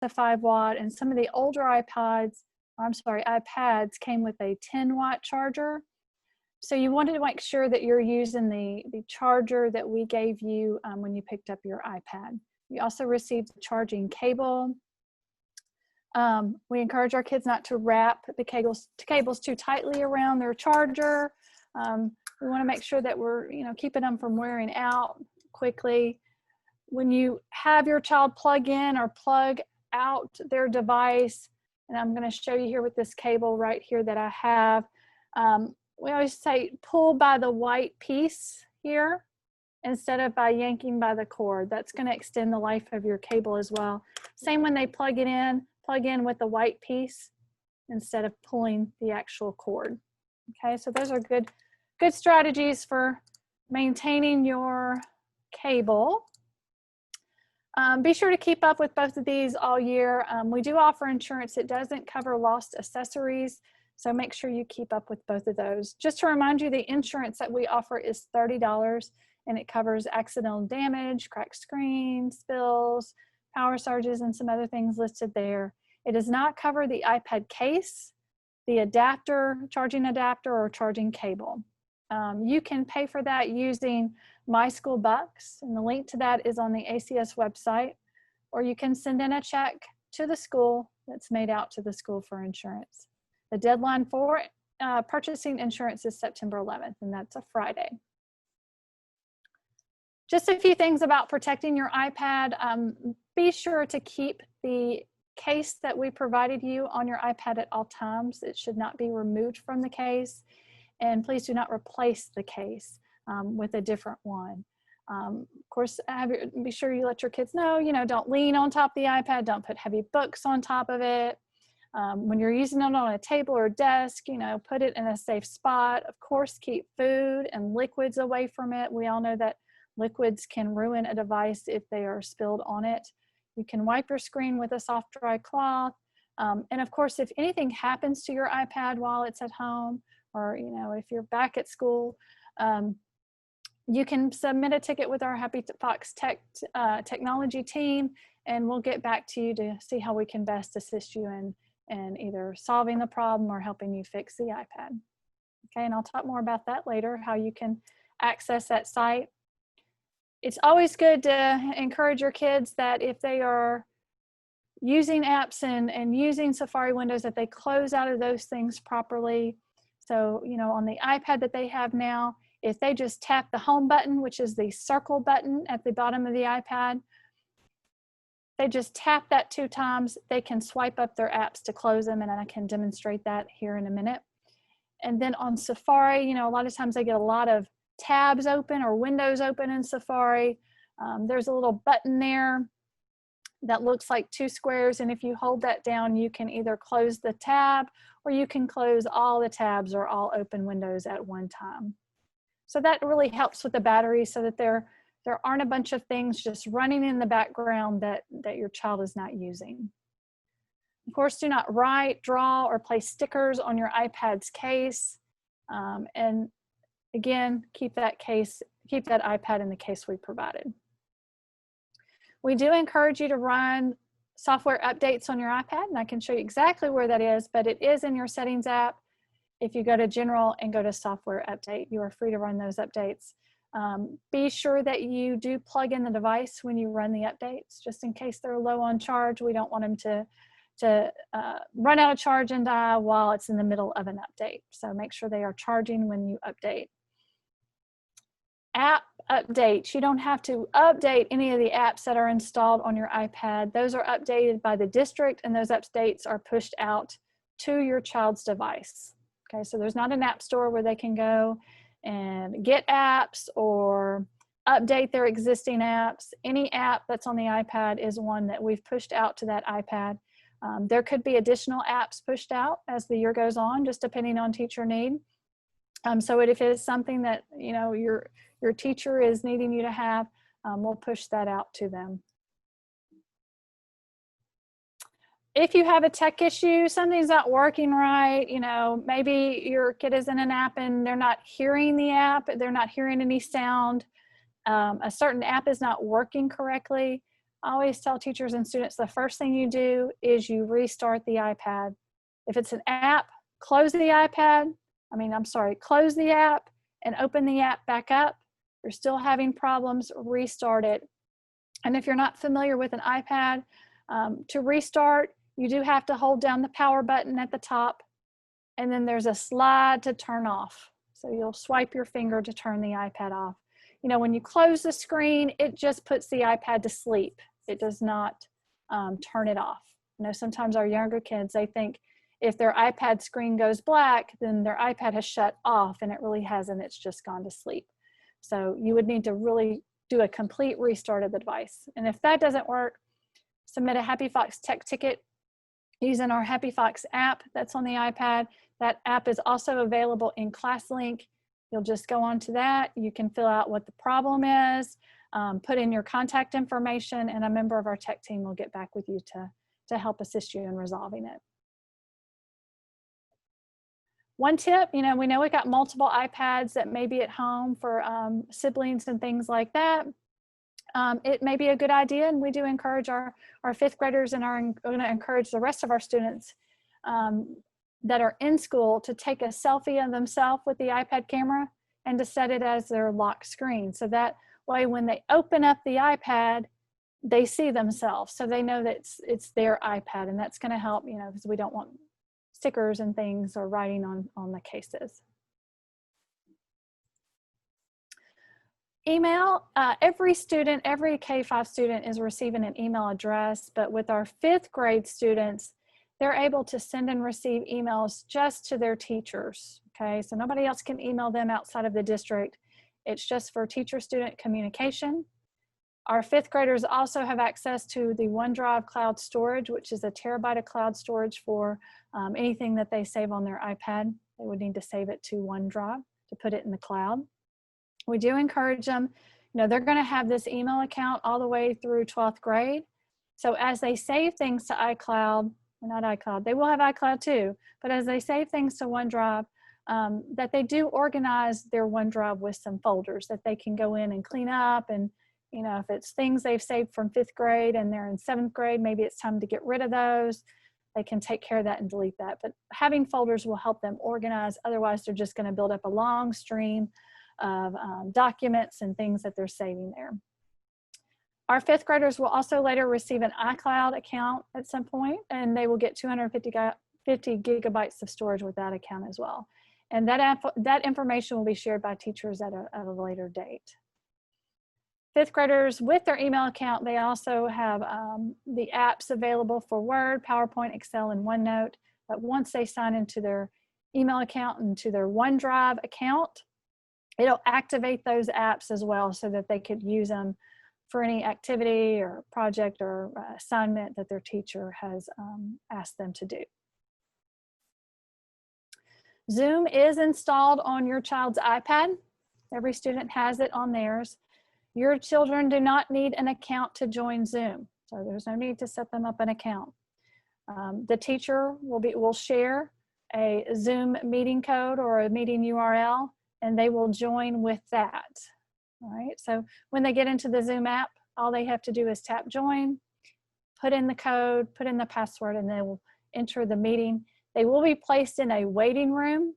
a 5-watt, and some of the older iPads came with a 10-watt charger. So you wanted to make sure that you're using the charger that we gave you when you picked up your iPad. You also received a charging cable. We encourage our kids not to wrap the cables too tightly around their charger. We want to make sure that we're keeping them from wearing out quickly. When you have your child plug in or plug out their device, and I'm going to show you here with this cable right here that I have, we always say pull by the white piece here instead of by yanking by the cord. That's going to extend the life of your cable as well. Same when they plug in with the white piece instead of pulling the actual cord. Okay, so those are good strategies for maintaining your cable. Be sure to keep up with both of these all year. We do offer insurance. It doesn't cover lost accessories, so make sure you keep up with both of those. Just to remind you, the insurance that we offer is $30, and it covers accidental damage, cracked screens, spills, power surges, and some other things listed there. It does not cover the iPad case, the adapter, charging adapter, or charging cable. You can pay for that using My School Bucks, and the link to that is on the ACS website, or you can send in a check to the school that's made out to the school for insurance. The deadline for purchasing insurance is September 11th, and that's a Friday. Just a few things about protecting your iPad. Be sure to keep the case that we provided you on your iPad at all times. It should not be removed from the case. And please do not replace the case with a different one. Of course, be sure you let your kids know, don't lean on top of the iPad, don't put heavy books on top of it. When you're using it on a table or desk, put it in a safe spot. Of course, keep food and liquids away from it. We all know that liquids can ruin a device if they are spilled on it. You can wipe your screen with a soft, dry cloth. And of course, if anything happens to your iPad while it's at home, or if you're back at school, you can submit a ticket with our Happy Fox technology team, and we'll get back to you to see how we can best assist you in either solving the problem or helping you fix the iPad. Okay, and I'll talk more about that later, how you can access that site. It's always good to encourage your kids that if they are using apps and using Safari windows, that they close out of those things properly. So, on the iPad that they have now, if they just tap the home button, which is the circle button at the bottom of the iPad, they just tap that 2 times, they can swipe up their apps to close them, and I can demonstrate that here in a minute. And then on Safari, a lot of times they get a lot of tabs open or windows open in Safari. There's a little button there that looks like 2 squares, and if you hold that down, you can either close the tab or you can close all the tabs or all open windows at one time. So that really helps with the battery, so that there aren't a bunch of things just running in the background that your child is not using. Of course, do not write, draw, or place stickers on your iPad's case. And again, keep that iPad in the case we provided. We do encourage you to run software updates on your iPad, and I can show you exactly where that is, but it is in your settings app. If you go to General and go to Software Update, you are free to run those updates. Be sure that you do plug in the device when you run the updates, just in case they're low on charge. We don't want them to run out of charge and die while it's in the middle of an update. So make sure they are charging when you update. App updates. You don't have to update any of the apps that are installed on your iPad. Those are updated by the district, and those updates are pushed out to your child's device. Okay, so there's not an app store where they can go and get apps or update their existing apps. Any app that's on the iPad is one that we've pushed out to that iPad. There could be additional apps pushed out as the year goes on, just depending on teacher need. So if it is something that your teacher is needing you to have, we'll push that out to them. If you have a tech issue, something's not working right, maybe your kid is in an app and they're not hearing the app, they're not hearing any sound, a certain app is not working correctly, I always tell teachers and students the first thing you do is you restart the iPad. If it's an app, close the app and open the app back up. If you're still having problems, restart it. And if you're not familiar with an iPad, to restart, you do have to hold down the power button at the top, and then there's a slide to turn off. So you'll swipe your finger to turn the iPad off. You know, when you close the screen, it just puts the iPad to sleep. It does not turn it off. You know, sometimes our younger kids, they think if their iPad screen goes black, then their iPad has shut off, and it really hasn't. It's just gone to sleep. So you would need to really do a complete restart of the device. And if that doesn't work, submit a Happy Fox tech ticket using our Happy Fox app that's on the iPad. That app is also available in ClassLink. You'll just go onto that. You can fill out what the problem is, put in your contact information, and a member of our tech team will get back with you to help assist you in resolving it. One tip, you know, we know we got multiple iPads that may be at home for siblings and things like that. It may be a good idea, and we do encourage our fifth graders, and are going to encourage the rest of our students that are in school to take a selfie of themselves with the iPad camera and to set it as their lock screen. So that way when they open up the iPad, they see themselves. So they know that it's their iPad, and that's going to help, you know, because we don't want stickers and things or writing on the cases. Email, every student, every K-5 student is receiving an email address, but with our fifth grade students, they're able to send and receive emails just to their teachers, okay? So nobody else can email them outside of the district. It's just for teacher-student communication. Our fifth graders also have access to the OneDrive cloud storage, which is a terabyte of cloud storage for anything that they save on their iPad. They would need to save it to OneDrive to put it in the cloud. We do encourage them, you know, they're going to have this email account all the way through 12th grade. So as they save things to iCloud, not iCloud, they will have iCloud too, but as they save things to OneDrive, that they do organize their OneDrive with some folders that they can go in and clean up. And, you know, if it's things they've saved from 5th grade and they're in 7th grade, maybe it's time to get rid of those. They can take care of that and delete that. But having folders will help them organize. Otherwise, they're just going to build up a long stream of documents and things that they're saving there. Our 5th graders will also later receive an iCloud account at some point, and they will get 250 gigabytes of storage with that account as well. And that information will be shared by teachers at a later date. 5th graders with their email account, they also have the apps available for Word, PowerPoint, Excel, and OneNote. But once they sign into their email account and to their OneDrive account, it'll activate those apps as well so that they could use them for any activity or project or assignment that their teacher has asked them to do. Zoom is installed on your child's iPad. Every student has it on theirs. Your children do not need an account to join Zoom, so there's no need to set them up an account. The teacher will share a Zoom meeting code or a meeting URL, and they will join with that. All right, so when they get into the Zoom app, all they have to do is tap join, put in the code, put in the password, and they will enter the meeting. They will be placed in a waiting room,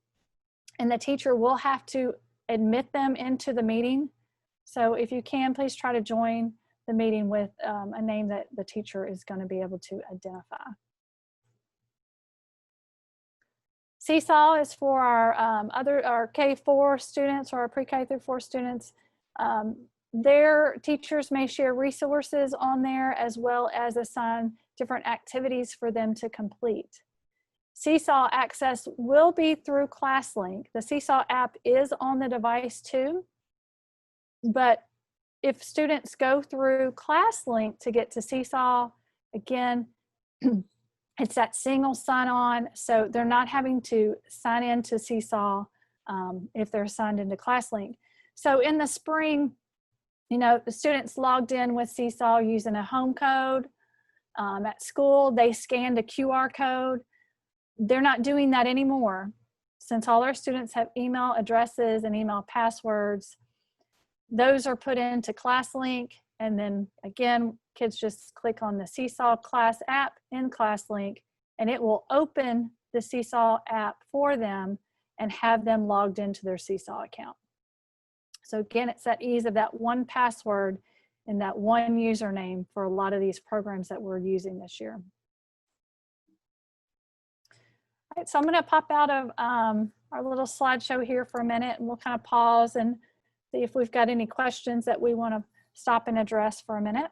and the teacher will have to admit them into the meeting. So if you can, please try to join the meeting with a name that the teacher is going to be able to identify. Seesaw is for our K-4 students or our pre-K through 4 students. Their teachers may share resources on there as well as assign different activities for them to complete. Seesaw access will be through ClassLink. The Seesaw app is on the device too, but if students go through ClassLink to get to Seesaw, again, it's that single sign-on, so they're not having to sign in to Seesaw if they're signed into ClassLink. So in the spring, you know, the students logged in with Seesaw using a home code. At school, they scanned a QR code. They're not doing that anymore. Since all our students have email addresses and email passwords, those are put into ClassLink, and then again, kids just click on the Seesaw class app in ClassLink, and it will open the Seesaw app for them and have them logged into their Seesaw account. So again, it's that ease of that one password and that one username for a lot of these programs that we're using this year. All right, so I'm going to pop out of our little slideshow here for a minute, and we'll kind of pause and see if we've got any questions that we want to stop and address for a minute.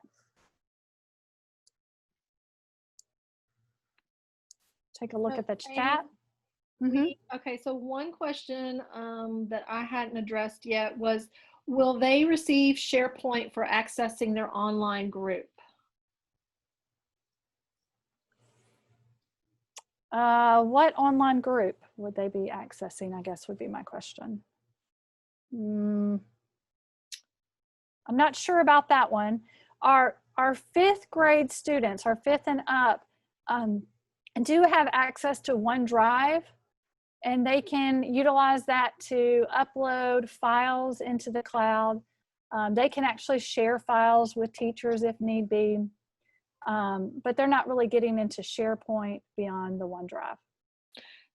Take a look at the chat. Okay, so one question that I hadn't addressed yet was, will they receive SharePoint for accessing their online group? What online group would they be accessing, I guess would be my question. I'm not sure about that one. Our 5th grade students, our 5th and up, do have access to OneDrive, and they can utilize that to upload files into the cloud. They can actually share files with teachers if need be, but they're not really getting into SharePoint beyond the OneDrive.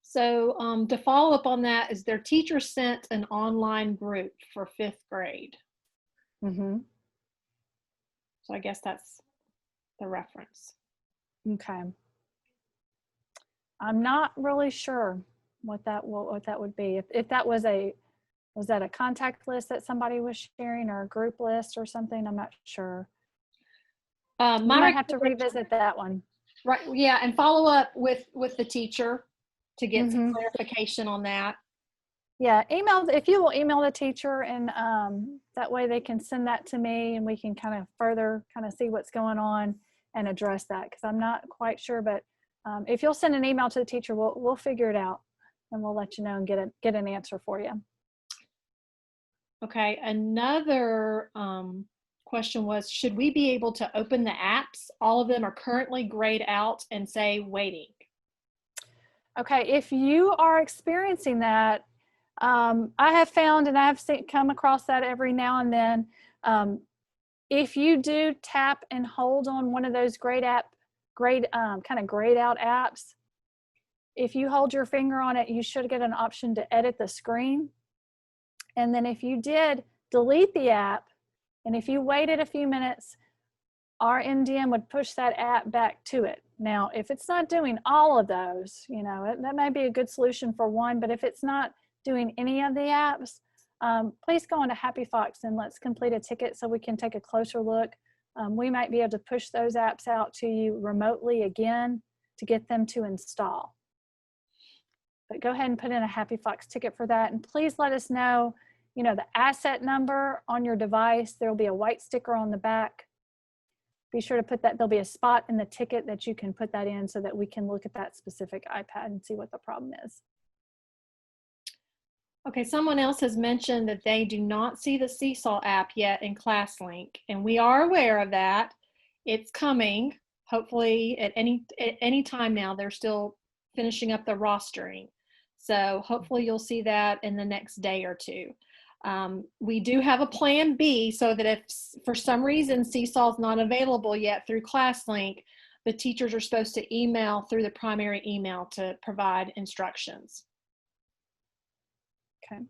So to follow up on that, is their teacher sent an online group for 5th grade? Mm-hmm. So I guess that's the reference. Okay. I'm not really sure what that would be. If that was that a contact list that somebody was sharing, or a group list or something? I'm not sure. You might have to revisit that one. Right. Yeah, and follow up with the teacher to get some clarification on that. Yeah, if you will email the teacher, and that way they can send that to me, and we can kind of further see what's going on and address that, because I'm not quite sure. But if you'll send an email to the teacher, we'll figure it out, and we'll let you know and get an answer for you. Okay, another question was, should we be able to open the apps? All of them are currently grayed out and say waiting. Okay, if you are experiencing that, I have found, and I've come across that every now and then, if you do tap and hold on one of those kind of grayed out apps, if you hold your finger on it, you should get an option to edit the screen. And then if you did delete the app, and if you waited a few minutes, our MDM would push that app back to it. Now, if it's not doing all of those, that may be a good solution for one, but if it's not doing any of the apps, please go into Happy Fox and let's complete a ticket so we can take a closer look. We might be able to push those apps out to you remotely again to get them to install. But go ahead and put in a Happy Fox ticket for that. And please let us know, the asset number on your device. There will be a white sticker on the back. Be sure to put that. There'll be a spot in the ticket that you can put that in so that we can look at that specific iPad and see what the problem is. Okay, someone else has mentioned that they do not see the Seesaw app yet in ClassLink, and we are aware of that. It's coming, hopefully at any time now. They're still finishing up the rostering. So hopefully you'll see that in the next day or two. We do have a plan B, so that if for some reason Seesaw is not available yet through ClassLink, the teachers are supposed to email through the primary email to provide instructions. Okay.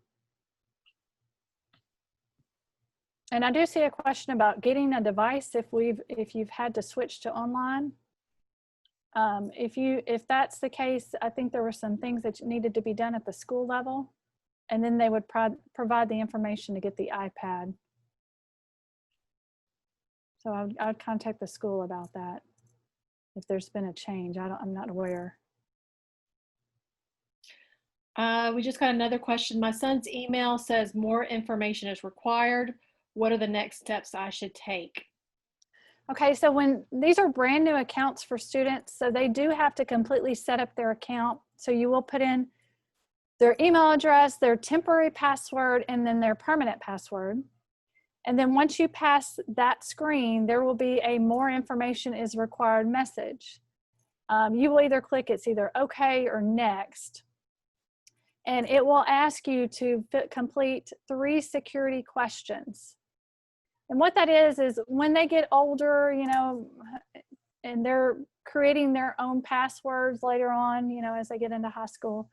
And I do see a question about getting a device if you've had to switch to online. If that's the case, I think there were some things that needed to be done at the school level, and then they would provide the information to get the iPad. So I would contact the school about that if there's been a change. I'm not aware. We just got another question. My son's email says more information is required. What are the next steps I should take? Okay, so when these are brand new accounts for students, so they do have to completely set up their account. So you will put in their email address, their temporary password, and then their permanent password. And then once you pass that screen, there will be a more information is required message. You will either click it's either okay or next. And it will ask you to complete 3 security questions. And what that is when they get older, you know, and they're creating their own passwords later on, you know, as they get into high school,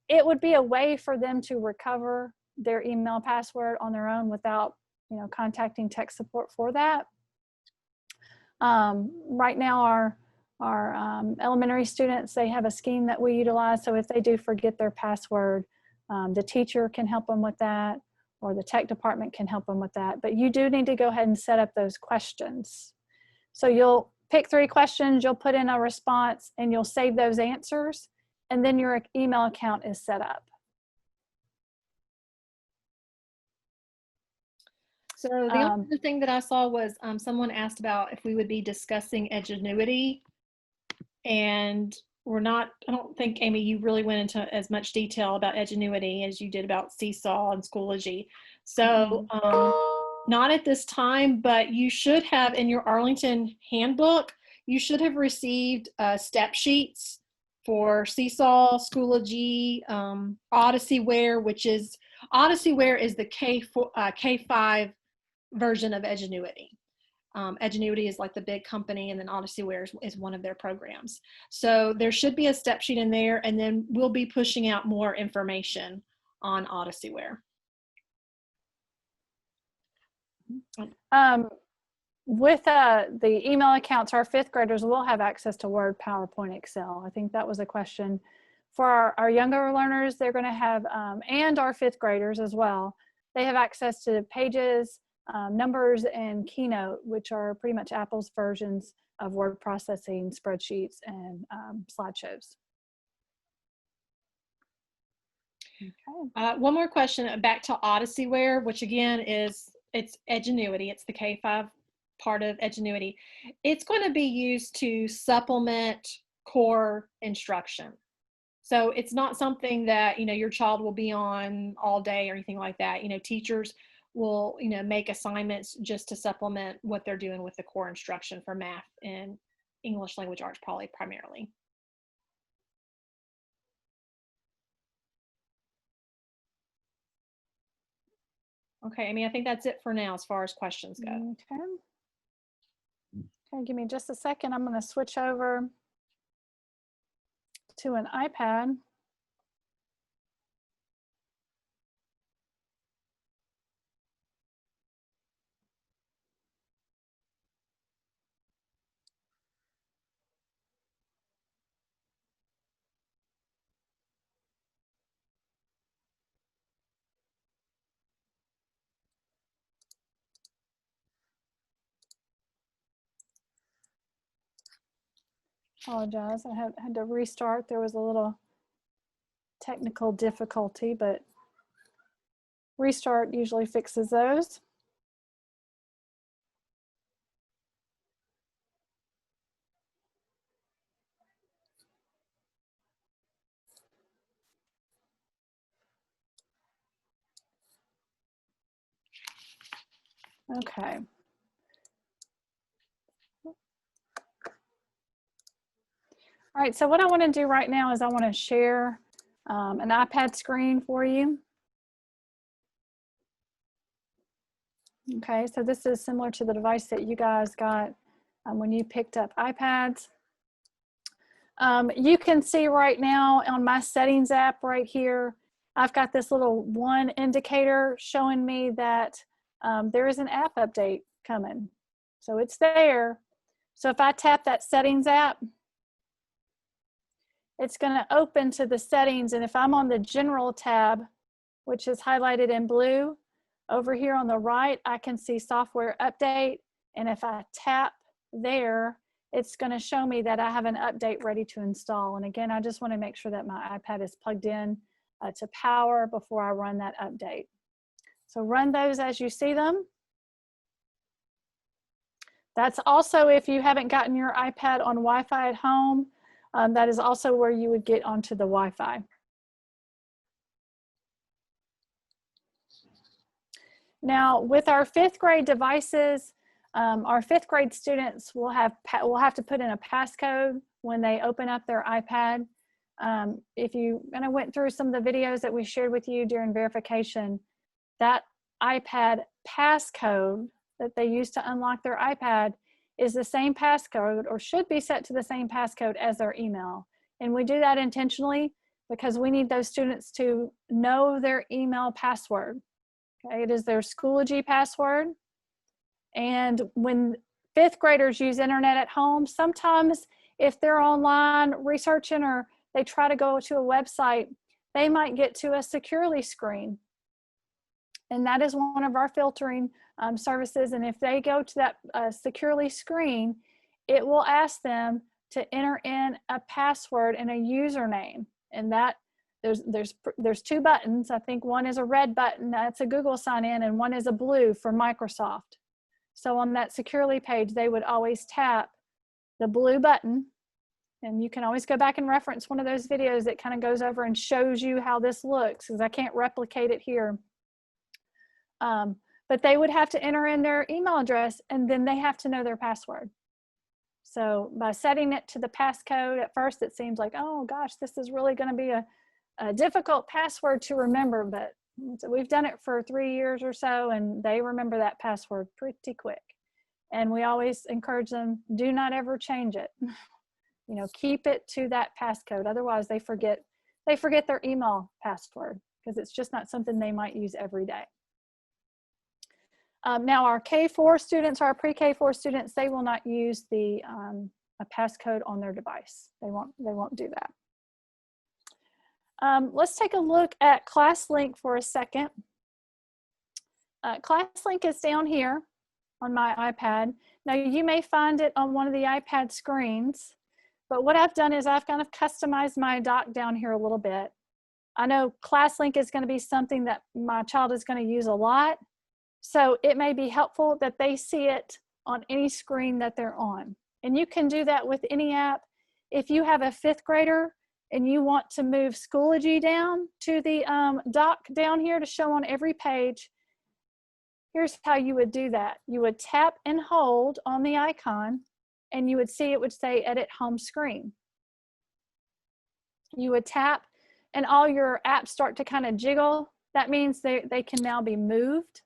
it would be a way for them to recover their email password on their own without, you know, contacting tech support for that. Right now, our elementary students, they have a scheme that we utilize. So if they do forget their password, the teacher can help them with that, or the tech department can help them with that. But you do need to go ahead and set up those questions. So you'll pick 3 questions, you'll put in a response, and you'll save those answers, and then your email account is set up. So the only other thing that I saw was someone asked about if we would be discussing Edgenuity, and we're not, I don't think, Amy, you really went into as much detail about Edgenuity as you did about Seesaw and Schoology. So not at this time, but you should have in your Arlington handbook, you should have received step sheets for Seesaw, Schoology, Odysseyware, which is, Odysseyware is the K5 version of Edgenuity. Edgenuity is like the big company, and then Odysseyware is one of their programs. So there should be a step sheet in there, and then we'll be pushing out more information on Odysseyware. With the email accounts, our 5th graders will have access to Word, PowerPoint, Excel. I think that was a question. For our younger learners, they're going to have, and our 5th graders as well, they have access to Pages, Numbers, and Keynote, which are pretty much Apple's versions of word processing, spreadsheets, and slideshows. Okay. One more question back to Odysseyware, which again it's Edgenuity. It's the K5 part of Edgenuity. It's going to be used to supplement core instruction. So it's not something that, you know, your child will be on all day or anything like that. You know, teachers will, you know, make assignments just to supplement what they're doing with the core instruction for math and English language arts, probably primarily. Okay, Amy, I think that's it for now as far as questions go. Okay. Okay, give me just a second. I'm going to switch over to an iPad. Apologize, I had to restart. There was a little technical difficulty, but restart usually fixes those. Okay. All right, so what I want to do right now is I want to share an iPad screen for you. Okay, so this is similar to the device that you guys got when you picked up iPads. You can see right now on my settings app right here, I've got this little 1 indicator showing me that there is an app update coming. So it's there. So if I tap that settings app, it's going to open to the settings. And if I'm on the general tab, which is highlighted in blue, over here on the right, I can see software update. And if I tap there, it's going to show me that I have an update ready to install. And again, I just want to make sure that my iPad is plugged in to power before I run that update. So run those as you see them. That's also if you haven't gotten your iPad on Wi-Fi at home, that is also where you would get onto the Wi-Fi. Now, with our 5th grade devices, our 5th grade students will have to put in a passcode when they open up their iPad. If you went through some of the videos that we shared with you during verification, that iPad passcode that they use to unlock their iPad is the same passcode, or should be set to the same passcode as their email. And we do that intentionally because we need those students to know their email password. Okay, it is their Schoology password. And when fifth graders use internet at home, sometimes if they're online researching or they try to go to a website, they might get to a securely screen. And that is one of our filtering services. And if they go to that securely screen, it will ask them to enter in a password and a username. And that there's two buttons. I think one is a red button, that's a Google sign in, and one is a blue for Microsoft. So on that securely page, they would always tap the blue button. And you can always go back and reference one of those videos that kind of goes over and shows you how this looks, because I can't replicate it here. But they would have to enter in their email address, and then they have to know their password. So by setting it to the passcode, at first it seems like, oh gosh, this is really going to be a difficult password to remember, but we've done it for 3 years or so, and they remember that password pretty quick. And we always encourage them, do not ever change it. You know, keep it to that passcode. Otherwise they forget their email password, because it's just not something they might use every day. Now our K4 students, our pre-K4 students, they will not use a passcode on their device. They won't do that. Let's take a look at ClassLink for a second. ClassLink is down here on my iPad. Now you may find it on one of the iPad screens, but what I've done is I've kind of customized my doc down here a little bit. I know ClassLink is going to be something that my child is going to use a lot, so it may be helpful that they see it on any screen that they're on. And you can do that with any app. If you have a fifth grader and you want to move Schoology down to the doc down here to show on every page, here's how you would do that. You would tap and hold on the icon, and you would see it would say Edit Home Screen. You would tap, and all your apps start to kind of jiggle. That means they can now be moved.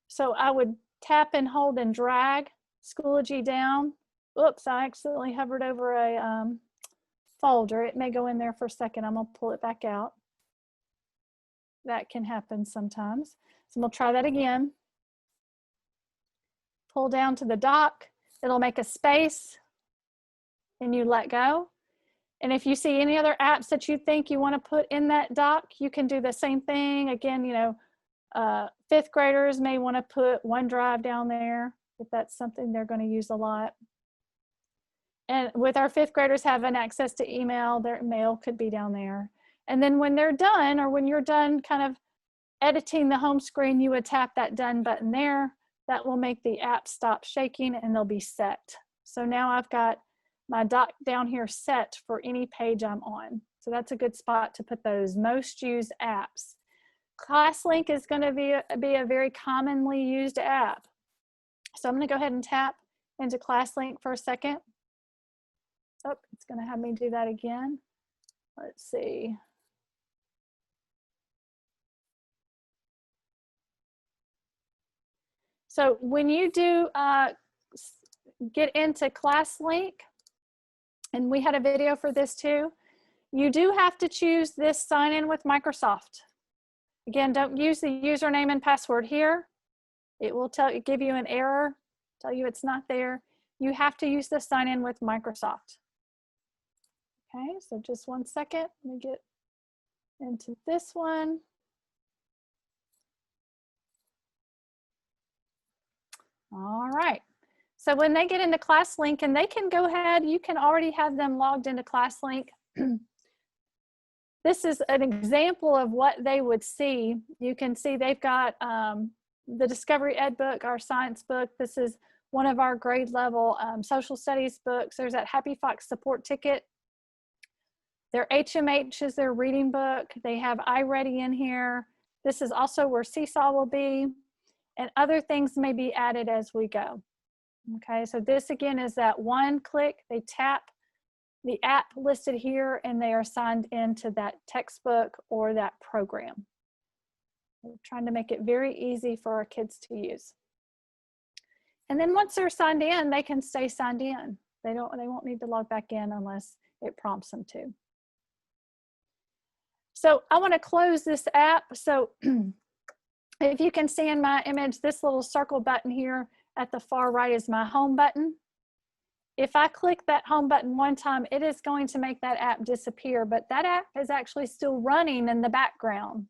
So I would tap and hold and drag Schoology down. Oops, I accidentally hovered over a folder. It may go in there for a second. I'm gonna pull it back out. That can happen sometimes. So we'll try that again. Pull down to the dock. It'll make a space and you let go. And if you see any other apps that you think you want to put in that dock, you can do the same thing. Again, you know, fifth graders may want to put OneDrive down there if that's something they're going to use a lot. And with our fifth graders having access to email, their mail could be down there. And then when they're done, or when you're done kind of editing the home screen, you would tap that done button there. That will make the app stop shaking and they'll be set. So now I've got my dock down here set for any page I'm on. So that's a good spot to put those most used apps. ClassLink is going to be a very commonly used app. So I'm going to go ahead and tap into ClassLink for a second. Oh, it's going to have me do that again. Let's see. So when you do get into ClassLink, and we had a video for this too, you do have to choose this sign in with Microsoft. Again, don't use the username and password here. It will give you an error, tell you it's not there. You have to use the sign in with Microsoft. Okay, so just one second, let me get into this one. All right, so when they get into ClassLink, and they can go ahead, you can already have them logged into ClassLink. This is an example of what they would see. You can see they've got the Discovery Ed book, our science book. This is one of our grade level social studies books. There's that Happy Fox support ticket. Their HMH is their reading book. They have iReady in here. This is also where Seesaw will be, and other things may be added as we go. Okay, so this again is that one click. They tap the app listed here and they are signed into that textbook or that program. We're trying to make it very easy for our kids to use. And then once they're signed in, they can stay signed in. They won't need to log back in unless it prompts them to. So I want to close this app. So if you can see in my image, this little circle button here at the far right is my home button. If I click that home button one time, it is going to make that app disappear, but that app is actually still running in the background.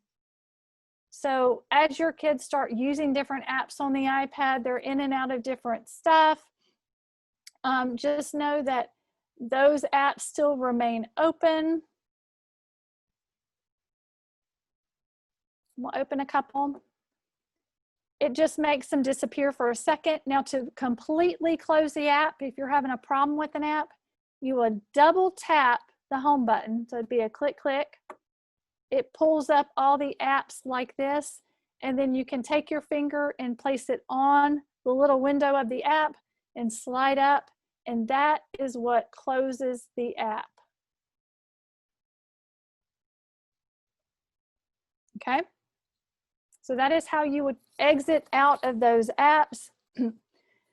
So as your kids start using different apps on the iPad, they're in and out of different stuff. Just know that those apps still remain open. We'll open a couple. It just makes them disappear for a second. Now to completely close the app, if you're having a problem with an app, you would double tap the home button. So it'd be a click, click. It pulls up all the apps like this, and then you can take your finger and place it on the little window of the app and slide up, and that is what closes the app. Okay? So that is how you would exit out of those apps.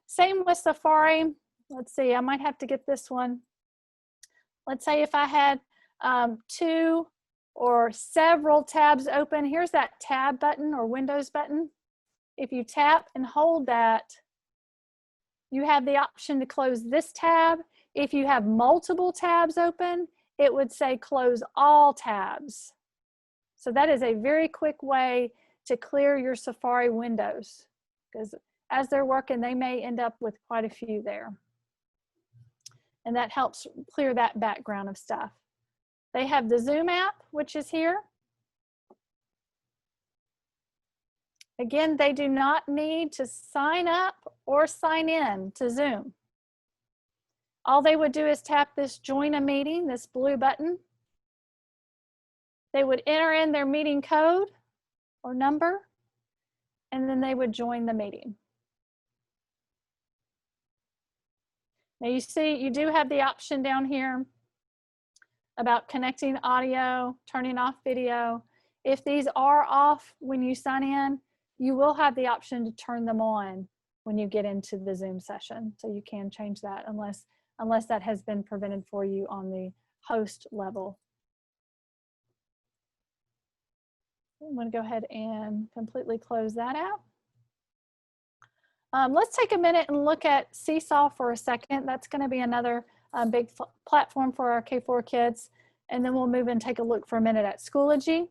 Same with Safari. Let's see, I might have to get this one. Let's say if I had 2 or several tabs open, here's that tab button or Windows button. If you tap and hold that, you have the option to close this tab. If you have multiple tabs open, it would say close all tabs. So that is a very quick way to clear your Safari windows, because as they're working, they may end up with quite a few there. And that helps clear that background of stuff. They have the Zoom app, which is here. Again, they do not need to sign up or sign in to Zoom. All they would do is tap this join a meeting, this blue button. They would enter in their meeting code or number, and then they would join the meeting. Now you see, you do have the option down here about connecting audio, turning off video. If these are off when you sign in, you will have the option to turn them on when you get into the Zoom session. So you can change that unless that has been prevented for you on the host level. I'm going to go ahead and completely close that out. Let's take a minute and look at Seesaw for a second. That's going to be another big platform for our K4 kids. And then we'll move and take a look for a minute at Schoology.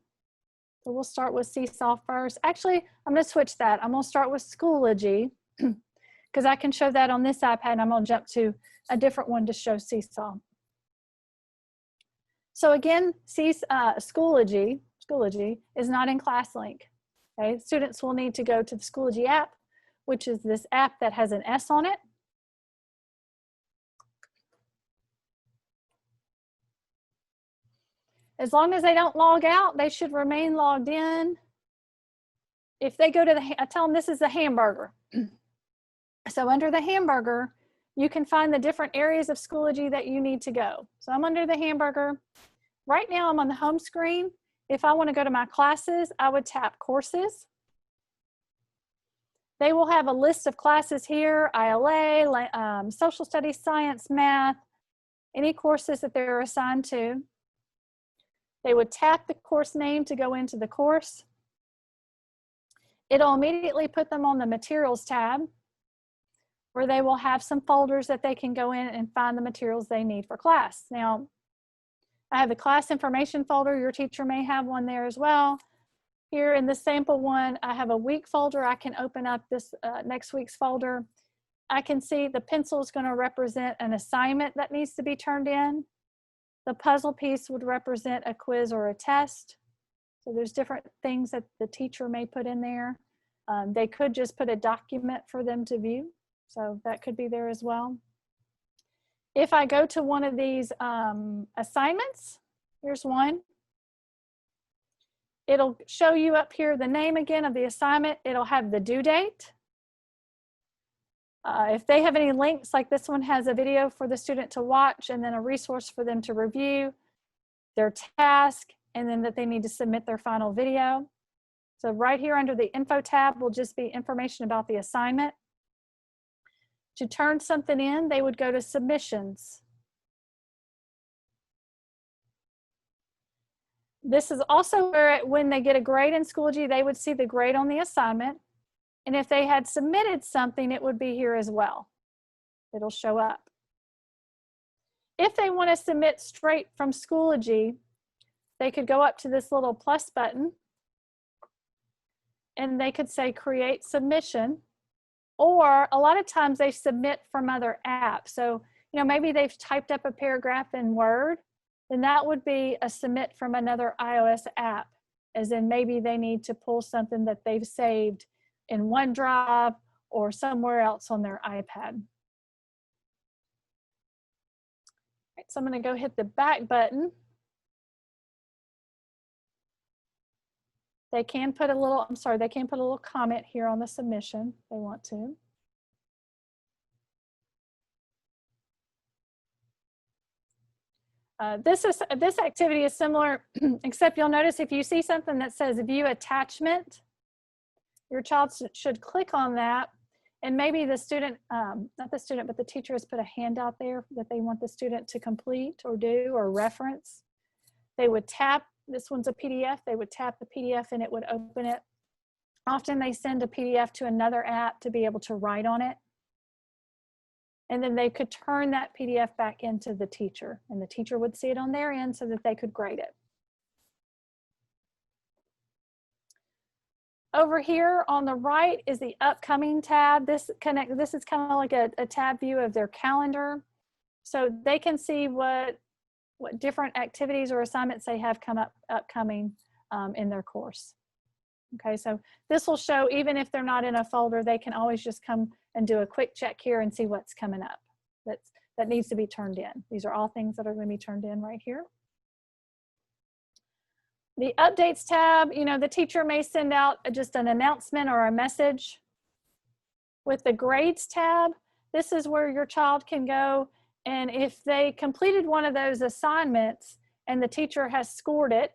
So we'll start with Seesaw first. Actually, I'm going to switch that. I'm going to start with Schoology because I can show that on this iPad, and I'm going to jump to a different one to show Seesaw. So again, Schoology is not in ClassLink. Okay? Students will need to go to the Schoology app, which is this app that has an S on it. As long as they don't log out, they should remain logged in. If they go to I tell them this is the hamburger. So under the hamburger, you can find the different areas of Schoology that you need to go. So I'm under the hamburger. Right now I'm on the home screen. If I want to go to my classes, I would tap courses. They will have a list of classes here, ILA, social studies, science, math, any courses that they're assigned to. They would tap the course name to go into the course. It'll immediately put them on the materials tab, where they will have some folders that they can go in and find the materials they need for class. Now, I have the class information folder. Your teacher may have one there as well. Here in the sample one, I have a week folder. I can open up this next week's folder. I can see the pencil is going to represent an assignment that needs to be turned in. The puzzle piece would represent a quiz or a test. So there's different things that the teacher may put in there. They could just put a document for them to view. So that could be there as well. If I go to one of these assignments, here's one. It'll show you up here the name again of the assignment. It'll have the due date. If they have any links, like this one has a video for the student to watch and then a resource for them to review, their task, and then that they need to submit their final video. So right here under the info tab will just be information about the assignment. To turn something in, they would go to submissions. This is also where when they get a grade in Schoology, they would see the grade on the assignment. And if they had submitted something, it would be here as well. It'll show up. If they want to submit straight from Schoology, they could go up to this little plus button and they could say create submission. Or a lot of times they submit from other apps. So, maybe they've typed up a paragraph in Word, then that would be a submit from another iOS app, as in maybe they need to pull something that they've saved in OneDrive or somewhere else on their iPad. Right, so I'm going to go hit the back button. They can put a little, they can put a little comment here on the submission if they want to. This activity is similar, except you'll notice if you see something that says view attachment, your child should click on that, and maybe the student, not the student, but the teacher has put a handout there that they want the student to complete or do or reference. They would tap, this one's a PDF, they would tap the PDF and it would open it. Often they send a PDF to another app to be able to write on it. And then they could turn that PDF back into the teacher, and the teacher would see it on their end so that they could grade it. Over here on the right is the upcoming tab. This is kind of like a tab view of their calendar. So they can see what different activities or assignments they have upcoming in their course. Okay, so this will show, even if they're not in a folder, they can always just come and do a quick check here and see what's coming up that needs to be turned in. These are all things that are going to be turned in right here. The updates tab, the teacher may send out just an announcement or a message. With the grades tab, this is where your child can go, and if they completed one of those assignments and the teacher has scored it,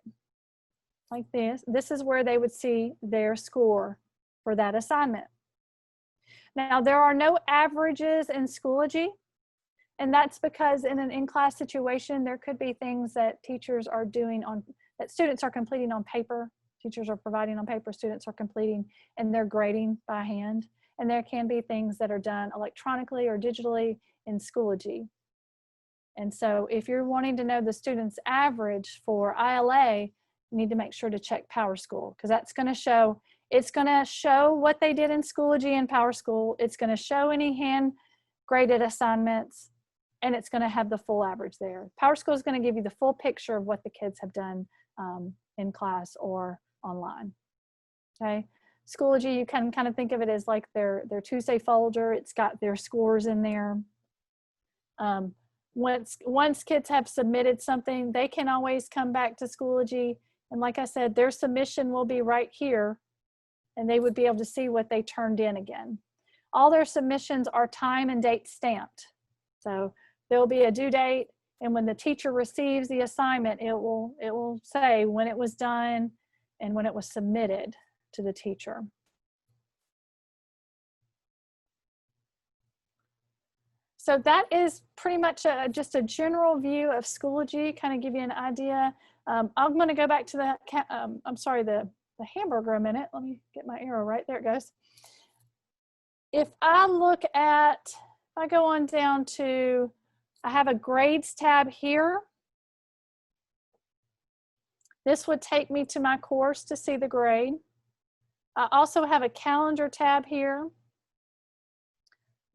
like this is where they would see their score for that assignment. Now, there are no averages in Schoology, and that's because in an in-class situation, there could be things that teachers are doing that students are completing on paper. Teachers are providing on paper, students are completing, and they're grading by hand. And there can be things that are done electronically or digitally in Schoology. And so if you're wanting to know the student's average for ILA, you need to make sure to check PowerSchool, because that's going to show, it's going to show what they did in Schoology and PowerSchool. It's going to show any hand graded assignments, and it's going to have the full average there. PowerSchool is going to give you the full picture of what the kids have done in class or online. Okay, Schoology, you can kind of think of it as like their Tuesday folder. It's got their scores in there. Once kids have submitted something, they can always come back to Schoology, and like I said, their submission will be right here, and they would be able to see what they turned in again. All their submissions are time and date stamped. So there'll be a due date, and when the teacher receives the assignment, it will say when it was done and when it was submitted to the teacher. So that is pretty much just a general view of Schoology, kind of give you an idea. I'm going to go back to the hamburger a minute. Let me get my arrow right. There it goes. If I go on down to, I have a grades tab here. This would take me to my course to see the grade. I also have a calendar tab here.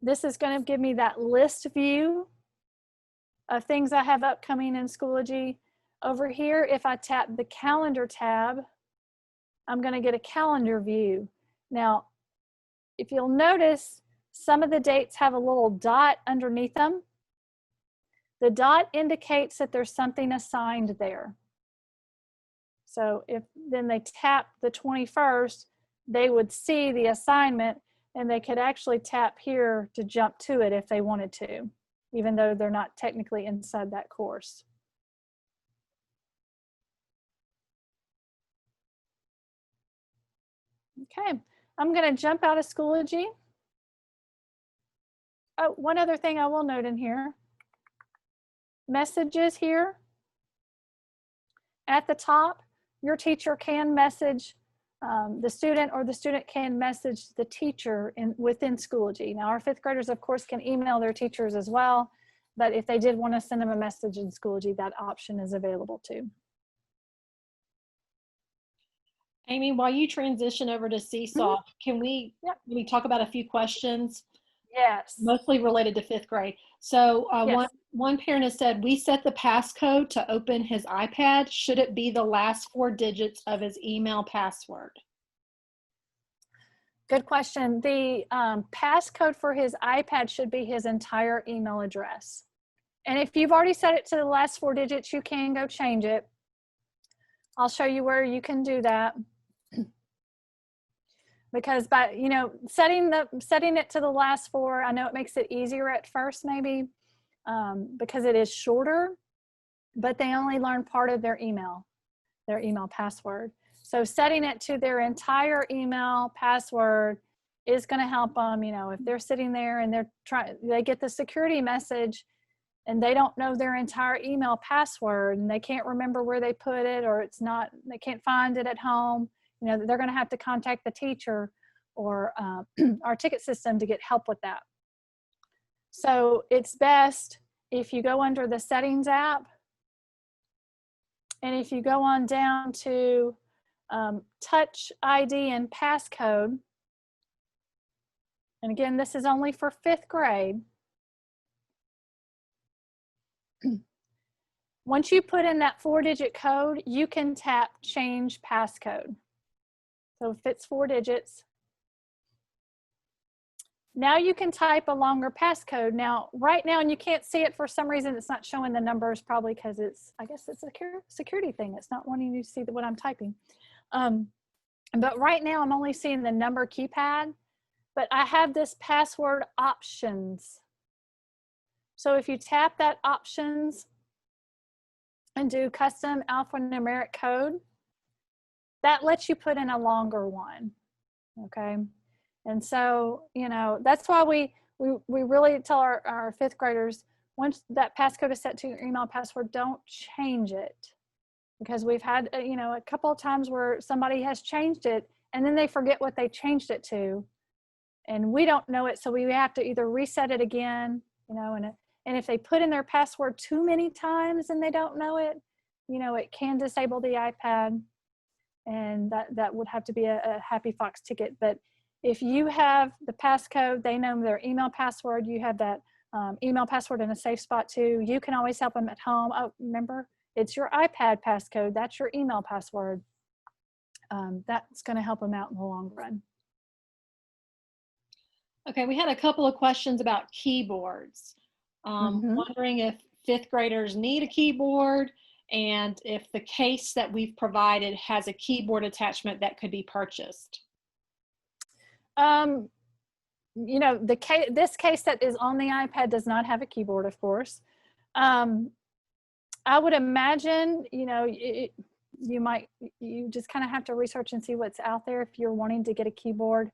This is going to give me that list view of things I have upcoming in Schoology. Over here, if I tap the calendar tab, I'm going to get a calendar view. Now, if you'll notice, some of the dates have a little dot underneath them. The dot indicates that there's something assigned there. So if then they tap the 21st, they would see the assignment, and they could actually tap here to jump to it if they wanted to, even though they're not technically inside that course. Okay, I'm going to jump out of Schoology. Oh, one other thing I will note in here. Messages here. At the top, your teacher can message the student, or the student can message the teacher within Schoology. Now, our fifth graders, of course, can email their teachers as well, but if they did want to send them a message in Schoology, that option is available too. Amy, while you transition over to Seesaw, can we talk about a few questions? Yes. Mostly related to fifth grade. So Yes. one parent has said, we set the passcode to open his iPad. Should it be the last 4 digits of his email password? Good question. The passcode for his iPad should be his entire email address. And if you've already set it to the last 4 digits, you can go change it. I'll show you where you can do that. Because by, you know, setting it to the last 4, I know it makes it easier at first maybe because it is shorter, but they only learn part of their email password. So setting it to their entire email password is going to help them. You know, if they're sitting there and they get the security message and they don't know their entire email password and they can't remember where they put it, or they can't find it at home, you know, they're going to have to contact the teacher or our ticket system to get help with that. So it's best if you go under the settings app, and if you go on down to touch ID and passcode, and again, this is only for 5th grade. Once you put in that 4-digit code, you can tap change passcode. So if it's 4 digits, now you can type a longer passcode. Now, right now, and you can't see it for some reason, it's not showing the numbers, probably because I guess it's a security thing. It's not wanting you to see what I'm typing. But right now I'm only seeing the number keypad, but I have this password options. So if you tap that options and do custom alphanumeric code, that lets you put in a longer one, okay? And so, you know, that's why we really tell our 5th graders, once that passcode is set to your email password, don't change it. Because we've had, you know, a couple of times where somebody has changed it and then they forget what they changed it to, and we don't know it. So we have to either reset it again, you know, and if they put in their password too many times and they don't know it, you know, it can disable the iPad, and that would have to be a Happy Fox ticket. But if you have the passcode, they know their email password, you have that email password in a safe spot too, you can always help them at home. Oh, remember, it's your iPad passcode, that's your email password. That's going to help them out in the long run. Okay, we had a couple of questions about keyboards. Wondering if 5th graders need a keyboard, and if the case that we've provided has a keyboard attachment that could be purchased. You know, this case that is on the iPad does not have a keyboard, of course. I would imagine, you know, you just kind of have to research and see what's out there if you're wanting to get a keyboard.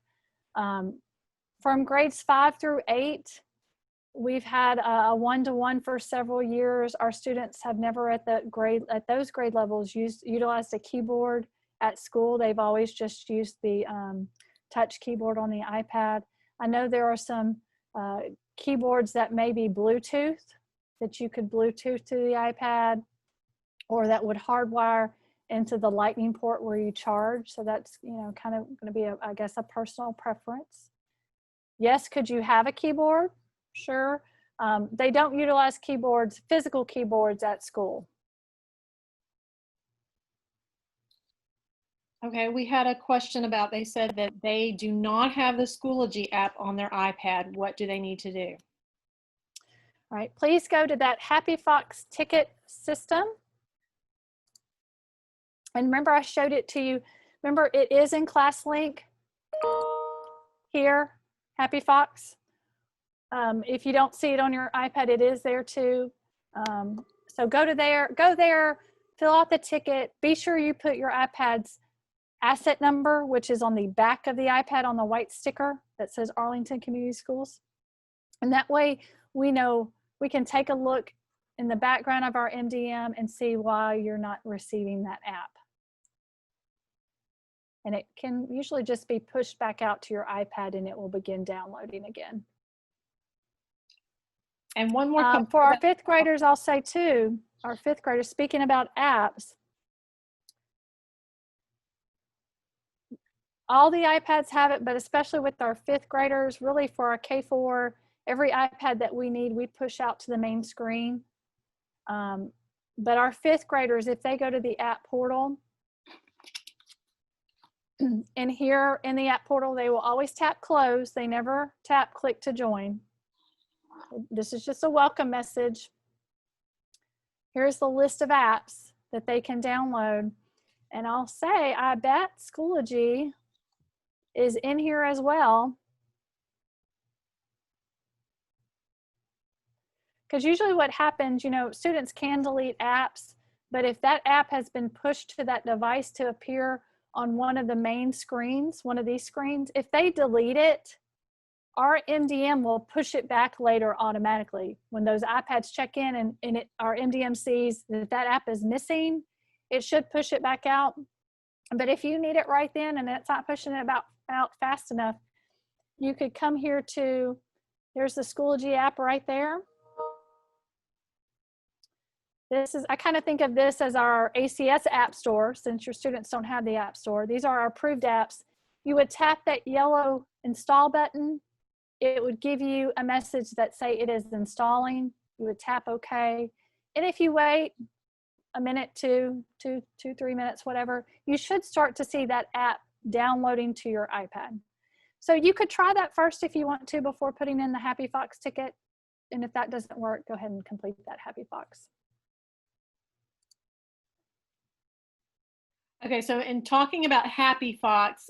From grades 5 through 8, we've had a one-to-one for several years. Our students have never at those grade levels utilized a keyboard at school. They've always just used the touch keyboard on the iPad. I know there are some keyboards that may be Bluetooth, that you could Bluetooth to the iPad, or that would hardwire into the lightning port where you charge. So that's, you know, kind of going to be, I guess, a personal preference. Yes, could you have a keyboard? Sure. They don't utilize keyboards, physical keyboards at school. Okay, we had a question about, they said that they do not have the Schoology app on their iPad. What do they need to do? All right, please go to that Happy Fox ticket system. And remember, I showed it to you. Remember, it is in ClassLink here, Happy Fox. If you don't see it on your iPad, it is there too. So go there, fill out the ticket. Be sure you put your iPad's asset number, which is on the back of the iPad on the white sticker that says Arlington Community Schools. And that way we know we can take a look in the background of our MDM and see why you're not receiving that app. And it can usually just be pushed back out to your iPad and it will begin downloading again. And one more for our fifth graders, I'll say too, our fifth graders, speaking about apps, all the iPads have it, but especially with our fifth graders, really for our K4, every iPad that we need, we push out to the main screen. But our fifth graders, if they go to the app portal, and here in the app portal, they will always tap close. They never tap click to join. This is just a welcome message. Here's the list of apps that they can download. And I'll say, I bet Schoology is in here as well. Because usually what happens, you know, students can delete apps, but if that app has been pushed to that device to appear on one of the main screens, one of these screens, if they delete it, our MDM will push it back later automatically. When those iPads check in and our MDM sees that that app is missing, it should push it back out. But if you need it right then and it's not pushing it out fast enough, you could come here to, there's the Schoology app right there. This is, I kind of think of this as our ACS app store, since your students don't have the app store. These are our approved apps. You would tap that yellow install button. It would give you a message that say it is installing. You would tap OK. And if you wait a minute, two, 3 minutes, whatever, you should start to see that app downloading to your iPad. So you could try that first if you want to before putting in the Happy Fox ticket. And if that doesn't work, go ahead and complete that Happy Fox. Okay, so in talking about Happy Fox,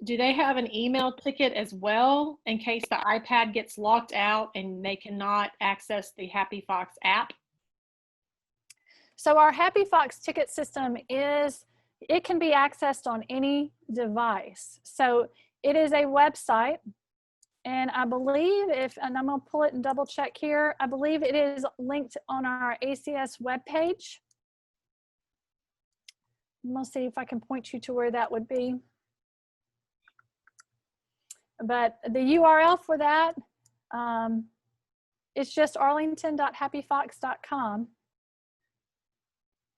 do they have an email ticket as well in case the iPad gets locked out and they cannot access the Happy Fox app? So our Happy Fox ticket system it can be accessed on any device. So it is a website, and I believe and I'm gonna pull it and double check here, I believe it is linked on our ACS webpage. I'm gonna see if I can point you to where that would be. But the URL for that, it's just arlington.happyfox.com.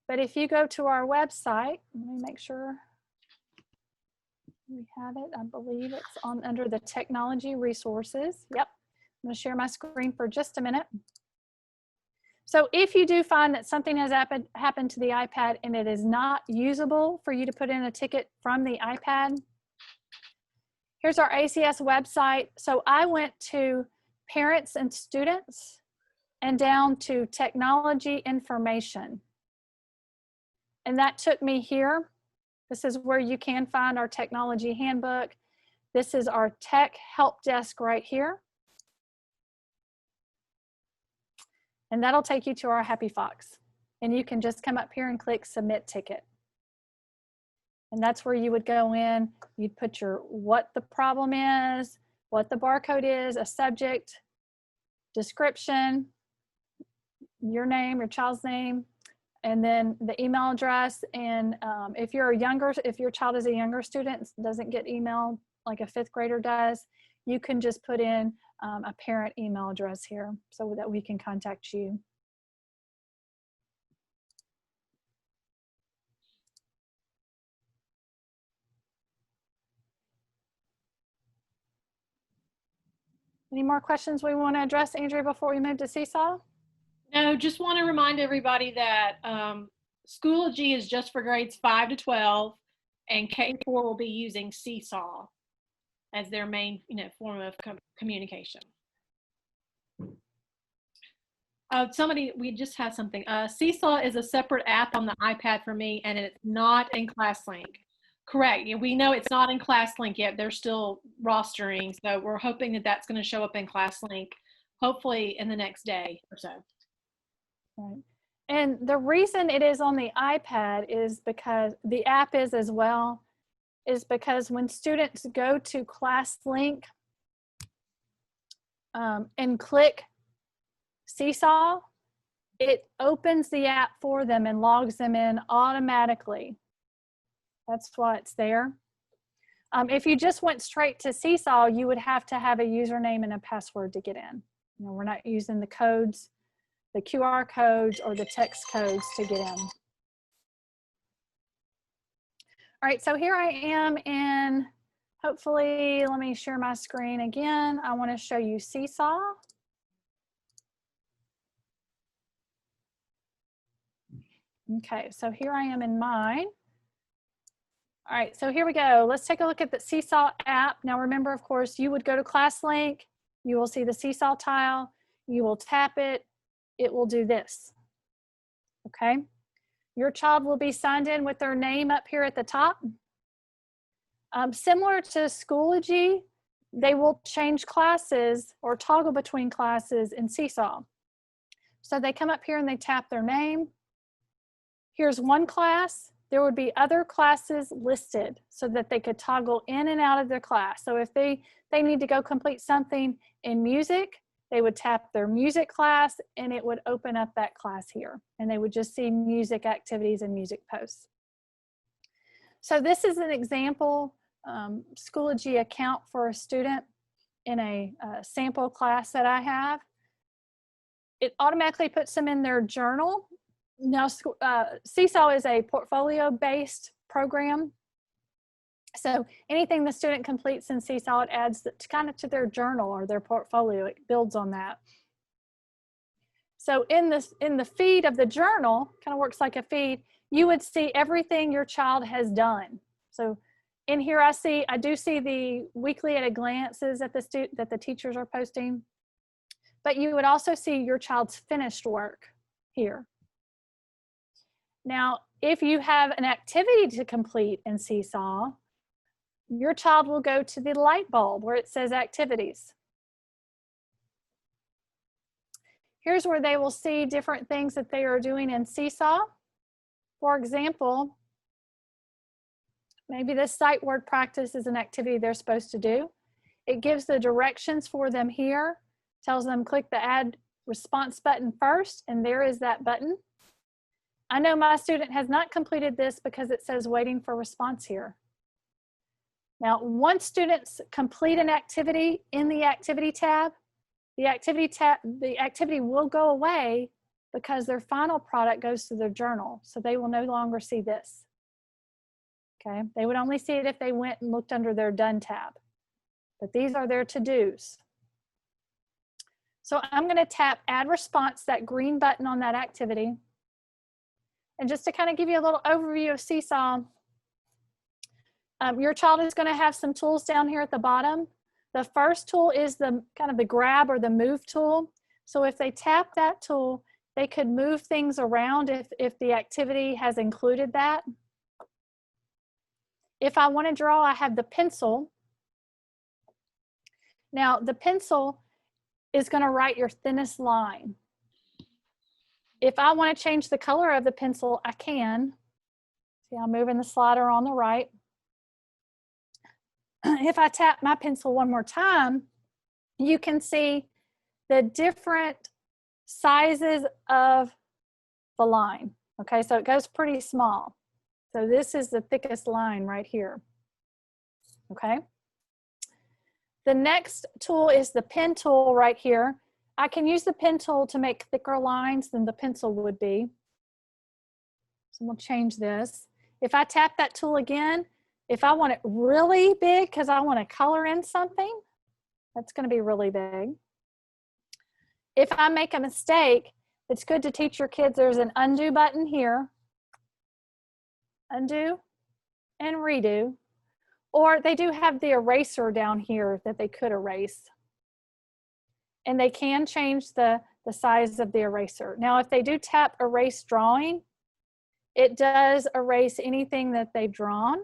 But if you go to our website, let me make sure we have it. I believe it's under the technology resources. Yep, I'm gonna share my screen for just a minute. So if you do find that something has happened to the iPad and it is not usable for you to put in a ticket from the iPad, here's our ACS website. So I went to parents and students and down to technology information. And that took me here. This is where you can find our technology handbook. This is our tech help desk right here. And that'll take you to our Happy Fox. And you can just come up here and click submit ticket. And that's where you would go in, you'd put what the problem is, what the barcode is, a subject, description, your name, your child's name, and then the email address. And if your child is a younger student, doesn't get email like a fifth grader does, you can just put in a parent email address here so that we can contact you. Any more questions we want to address, Andrea, before we move to Seesaw? No, just want to remind everybody that Schoology is just for grades 5 to 12, and K4 will be using Seesaw as their main, form of communication. We just had something. Seesaw is a separate app on the iPad for me, and it's not in ClassLink. Correct. We know it's not in ClassLink yet. They're still rostering, so we're hoping that that's going to show up in ClassLink, hopefully in the next day or so. Right. And the reason it is on the iPad is because the app is as well, is because when students go to ClassLink and click Seesaw, it opens the app for them and logs them in automatically. That's why it's there. If you just went straight to Seesaw, you would have to have a username and a password to get in. You know, we're not using the codes, the QR codes or the text codes to get in. All right, so here I am in, hopefully, let me share my screen again. I want to show you Seesaw. Okay, so here I am in mine. All right, so here we go. Let's take a look at the Seesaw app. Now remember, of course, you would go to ClassLink, you will see the Seesaw tile, you will tap it, it will do this, okay? Your child will be signed in with their name up here at the top. Similar to Schoology, they will change classes or toggle between classes in Seesaw. So they come up here and they tap their name. Here's one class. There would be other classes listed so that they could toggle in and out of their class. So if they need to go complete something in music, they would tap their music class and it would open up that class here. And they would just see music activities and music posts. So this is an example Schoology account for a student in a sample class that I have. It automatically puts them in their journal. Now, Seesaw is a portfolio-based program. So anything the student completes in Seesaw, it adds kind of to their journal or their portfolio. It builds on that. So in the feed of the journal, kind of works like a feed, you would see everything your child has done. So in here I do see the weekly at a glances that the teachers are posting, but you would also see your child's finished work here. Now, if you have an activity to complete in Seesaw, your child will go to the light bulb where it says activities. Here's where they will see different things that they are doing in Seesaw. For example, maybe this sight word practice is an activity they're supposed to do. It gives the directions for them here, tells them click the add response button first, and there is that button. I know my student has not completed this because it says waiting for response here. Now, once students complete an activity in the activity tab, the activity will go away because their final product goes to their journal. So they will no longer see this. Okay, they would only see it if they went and looked under their done tab. But these are their to-dos. So I'm going to tap add response, that green button on that activity. And just to kind of give you a little overview of Seesaw, your child is going to have some tools down here at the bottom. The first tool is the kind of the grab or the move tool. So if they tap that tool, they could move things around if the activity has included that. If I want to draw, I have the pencil. Now the pencil is going to write your thinnest line. If I want to change the color of the pencil, I can. See, I'm moving the slider on the right. If I tap my pencil one more time, you can see the different sizes of the line. Okay, so it goes pretty small. So this is the thickest line right here. Okay. The next tool is the pen tool right here. I can use the pen tool to make thicker lines than the pencil would be. So we'll change this. If I tap that tool again, if I want it really big because I want to color in something, that's going to be really big. If I make a mistake, it's good to teach your kids there's an undo button here. Undo and redo. Or they do have the eraser down here that they could erase. And they can change the size of the eraser. Now, if they do tap erase drawing, it does erase anything that they've drawn,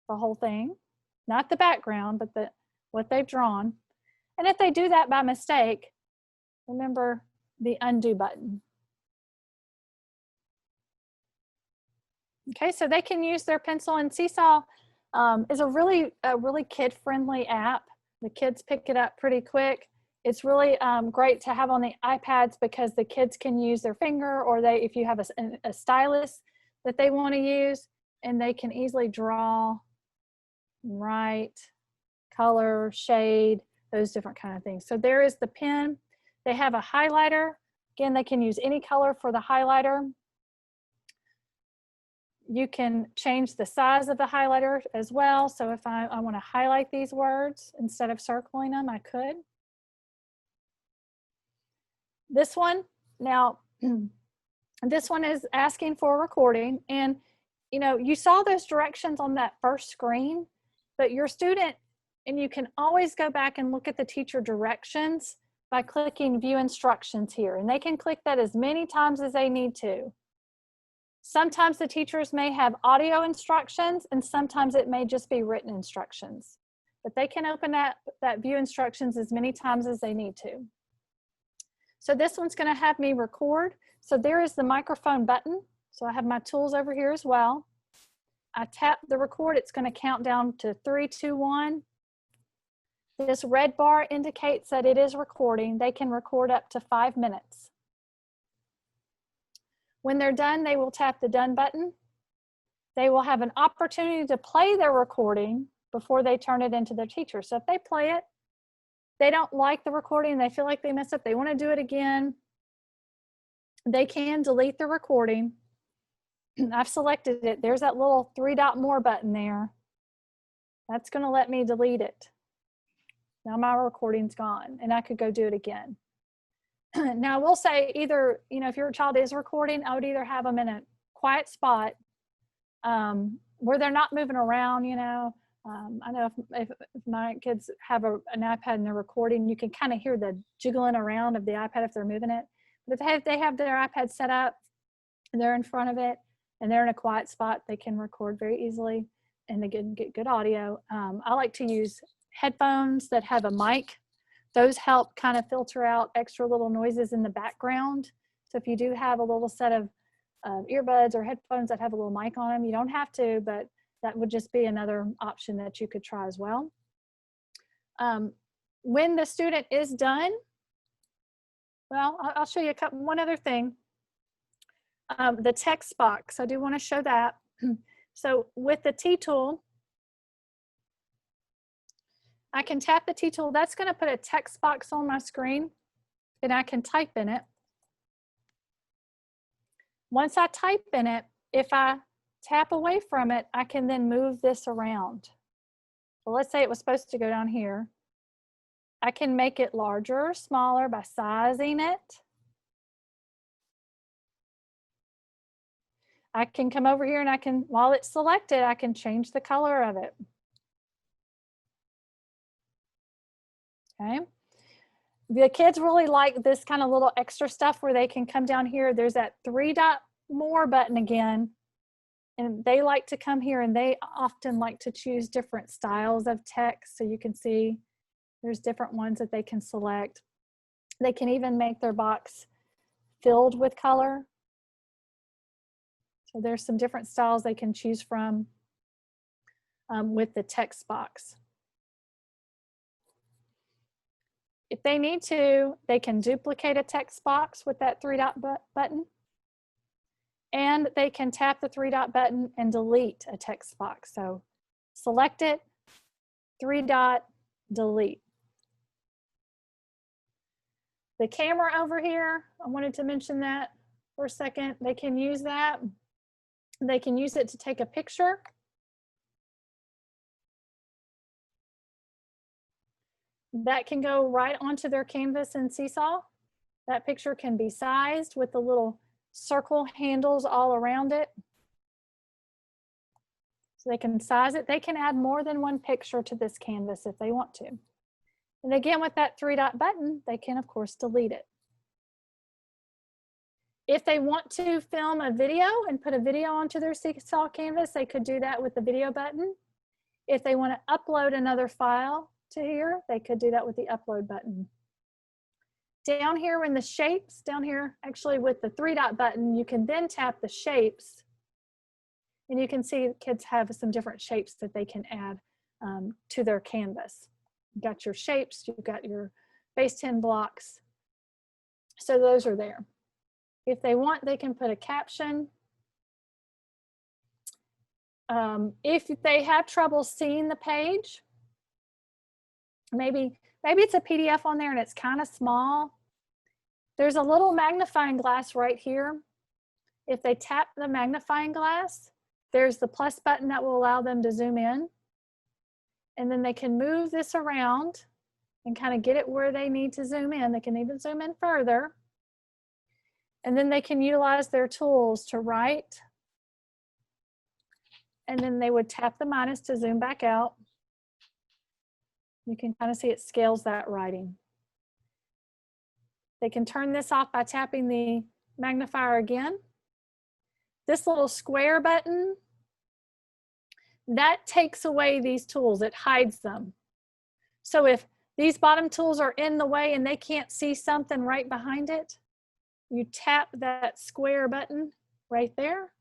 the whole thing, not the background, but what they've drawn. And if they do that by mistake, remember the undo button. Okay, so they can use their pencil, and Seesaw is a really kid-friendly app. The kids pick it up pretty quick. It's really great to have on the iPads because the kids can use their finger, or if you have a stylus that they want to use, and they can easily draw, write, color, shade, those different kind of things. So there is the pen. They have a highlighter. Again, they can use any color for the highlighter. You can change the size of the highlighter as well. So if I want to highlight these words instead of circling them, I could. This one, now, this one is asking for a recording. And, you know, you saw those directions on that first screen, but your student, and you can always go back and look at the teacher directions by clicking View Instructions here. And they can click that as many times as they need to. Sometimes the teachers may have audio instructions, and sometimes it may just be written instructions. But they can open that View Instructions as many times as they need to. So this one's going to have me record. So there is the microphone button. So I have my tools over here as well. I tap the record. It's going to count down to 3, 2, 1. This red bar indicates that it is recording. They can record up to 5 minutes. When they're done, they will tap the done button. They will have an opportunity to play their recording before they turn it into their teacher. So if they play it, they don't like the recording, they feel like they messed up, they want to do it again, they can delete the recording. I've selected it. There's that little 3-dot more button there. That's going to let me delete it. Now my recording's gone, and I could go do it again. Now I will say, either, you know, if your child is recording, I would either have them in a quiet spot where they're not moving around, you know. I know if my kids have an iPad and they're recording, you can kind of hear the jiggling around of the iPad if they're moving it. But if they have their iPad set up and they're in front of it and they're in a quiet spot, they can record very easily and they can get good audio. I like to use headphones that have a mic. Those help kind of filter out extra little noises in the background. So if you do have a little set of earbuds or headphones that have a little mic on them, you don't have to, but that would just be another option that you could try as well. When the student is done, well, I'll show you one other thing. The text box, I do want to show that. So with the T tool, I can tap the T tool. That's going to put a text box on my screen, and I can type in it. Once I type in it, if I tap away from it, I can then move this around. So let's say it was supposed to go down here. I can make it larger or smaller by sizing it. I can come over here and I can, while it's selected, I can change the color of it. Okay. The kids really like this kind of little extra stuff where they can come down here. There's that 3-dot more button again. And they like to come here, and they often like to choose different styles of text. So you can see there's different ones that they can select. They can even make their box filled with color. So there's some different styles they can choose from with the text box. If they need to, they can duplicate a text box with that 3-dot button. And they can tap the 3-dot button and delete a text box. So select it, 3-dot, delete. The camera over here, I wanted to mention that for a second. They can use that. They can use it to take a picture. That can go right onto their canvas in Seesaw. That picture can be sized with the little circle handles all around it. So they can size it. They can add more than one picture to this canvas if they want to. And again, with that 3-dot button, they can, of course, delete it. If they want to film a video and put a video onto their Seesaw canvas, they could do that with the video button. If they want to upload another file to here, they could do that with the upload button. Down here in the shapes, down here actually with the 3-dot button, you can then tap the shapes And you can see kids have some different shapes that they can add to their canvas. You've got your shapes, you've got your base 10 blocks. So those are there. If they want, they can put a caption. If they have trouble seeing the page, maybe it's a PDF on there and it's kind of small. There's a little magnifying glass right here. If they tap the magnifying glass, there's the plus button that will allow them to zoom in. And then they can move this around and kind of get it where they need to zoom in. They can even zoom in further. And then they can utilize their tools to write. And then they would tap the minus to zoom back out. You can kind of see it scales that writing. They can turn this off by tapping the magnifier again. This little square button, that takes away these tools, it hides them. So if these bottom tools are in the way and they can't see something right behind it, you tap that square button right there.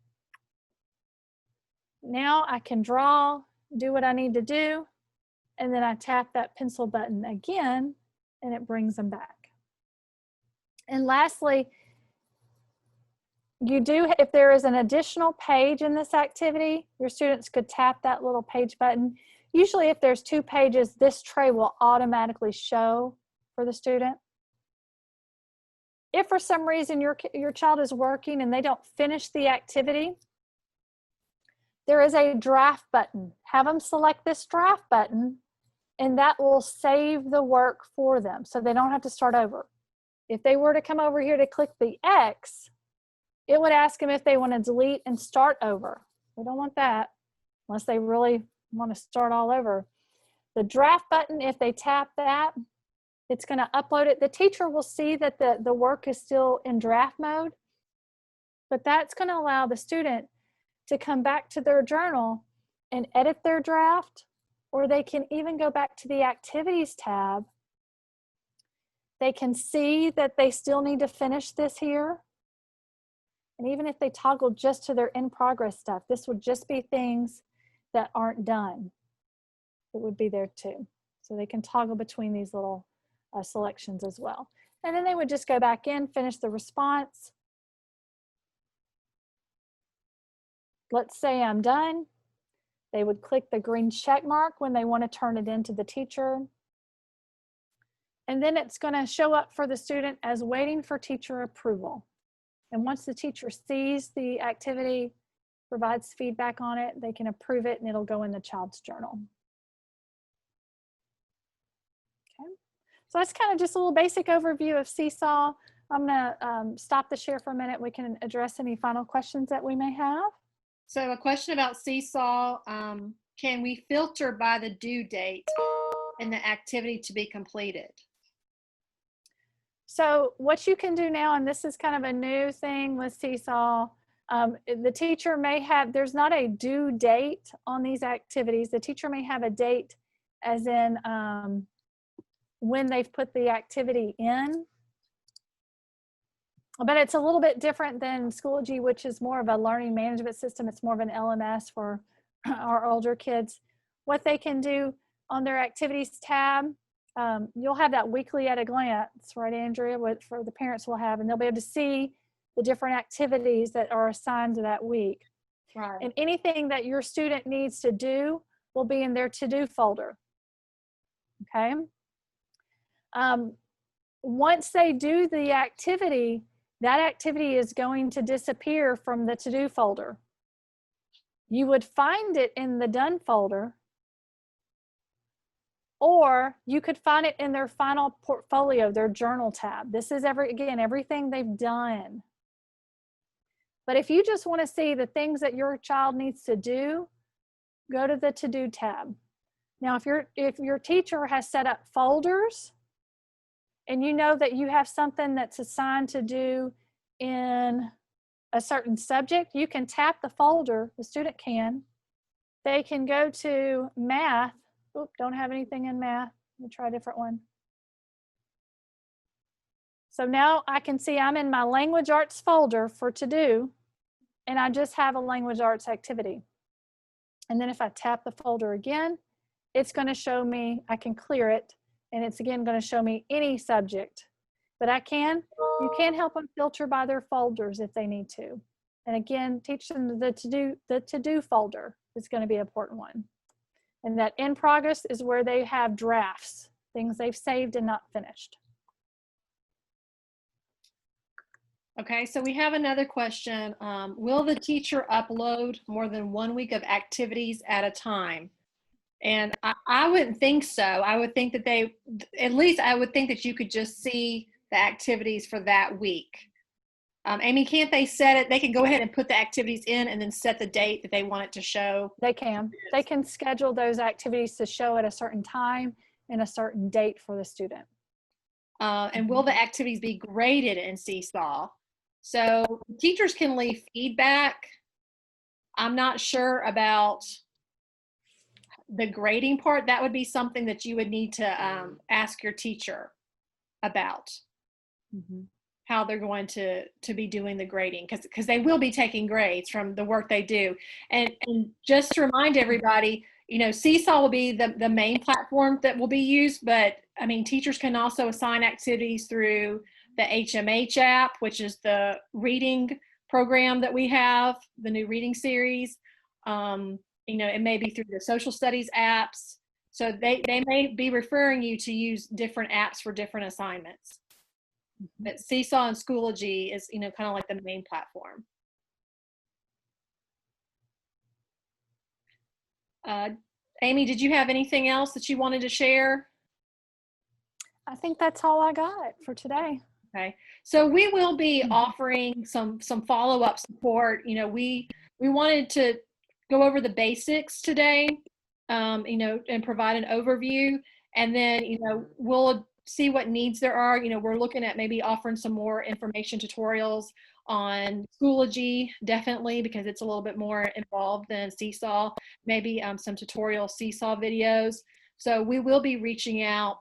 Now I can draw, do what I need to do, and then I tap that pencil button again and it brings them back. And lastly, you do, if there is an additional page in this activity, your students could tap that little page button. Usually if there's 2 pages, this tray will automatically show for the student. If for some reason your child is working and they don't finish the activity, there is a draft button. Have them select this draft button and that will save the work for them so they don't have to start over. If they were to come over here to click the X, it would ask them if they want to delete and start over. We don't want that unless they really want to start all over. The draft button, if they tap that, it's going to upload it. The teacher will see that the work is still in draft mode, but that's going to allow the student to come back to their journal and edit their draft, or they can even go back to the activities tab. They can see that they still need to finish this here. And even if they toggle just to their in progress stuff, this would just be things that aren't done. It would be there too. So they can toggle between these little selections as well. And then they would just go back in, finish the response. Let's say I'm done. They would click the green check mark when they want to turn it into the teacher. And then it's going to show up for the student as waiting for teacher approval. And once the teacher sees the activity, provides feedback on it, they can approve it and it'll go in the child's journal. Okay, so that's kind of just a little basic overview of Seesaw. I'm gonna stop the share for a minute. We can address any final questions that we may have. So a question about Seesaw, can we filter by the due date and the activity to be completed? So what you can do now, and this is kind of a new thing with Seesaw, the teacher may have, there's not a due date on these activities. The teacher may have a date as in when they've put the activity in. But it's a little bit different than Schoology, which is more of a learning management system. It's more of an LMS for our older kids. What they can do on their activities tab, you'll have that weekly at a glance, right, Andrea, for the parents will have, and they'll be able to see the different activities that are assigned to that week. Right. And anything that your student needs to do will be in their to-do folder. Okay. Once they do the activity, that activity is going to disappear from the to-do folder. You would find it in the done folder, or you could find it in their final portfolio, their journal tab. This is everything they've done. But if you just want to see the things that your child needs to do, go to the to-do tab. Now, if your teacher has set up folders and you know that you have something that's assigned to do in a certain subject, you can tap the folder, the student can. They can go to math. Oop, don't have anything in math. Let me try a different one. So now I can see I'm in my language arts folder for to do. and I just have a language arts activity. And then if I tap the folder again, it's going to show me, I can clear it, and it's again going to show me any subject. But you can help them filter by their folders if they need to. And again, teach them the to-do folder is going to be an important one. And that in progress is where they have drafts, things they've saved and not finished. Okay, so we have another question. Will the teacher upload more than 1 week of activities at a time? And I wouldn't think so. I would think that I would think that you could just see the activities for that week. Amy, can't they set it? They can go ahead and put the activities in and then set the date that they want it to show. They can. They can schedule those activities to show at a certain time and a certain date for the student. And will the activities be graded in Seesaw? So teachers can leave feedback. I'm not sure about the grading part. That would be something that you would need to ask your teacher about. How they're going to be doing the grading, because they will be taking grades from the work they do. And just to remind everybody, you know, Seesaw will be the main platform that will be used, but I mean, teachers can also assign activities through the HMH app, which is the reading program that we have, the new reading series. You know, it may be through the social studies apps. So they may be referring you to use different apps for different assignments. But Seesaw and Schoology is, you know, kind of like the main platform. Amy, did you have anything else that you wanted to share? I think that's all I got for today. Okay, so we will be offering some follow-up support. You know, we wanted to go over the basics today, you know, and provide an overview, and then, you know, we'll see what needs there are. You know, we're looking at maybe offering some more information tutorials on Schoology, definitely, because it's a little bit more involved than Seesaw. Maybe some tutorial Seesaw videos. So we will be reaching out.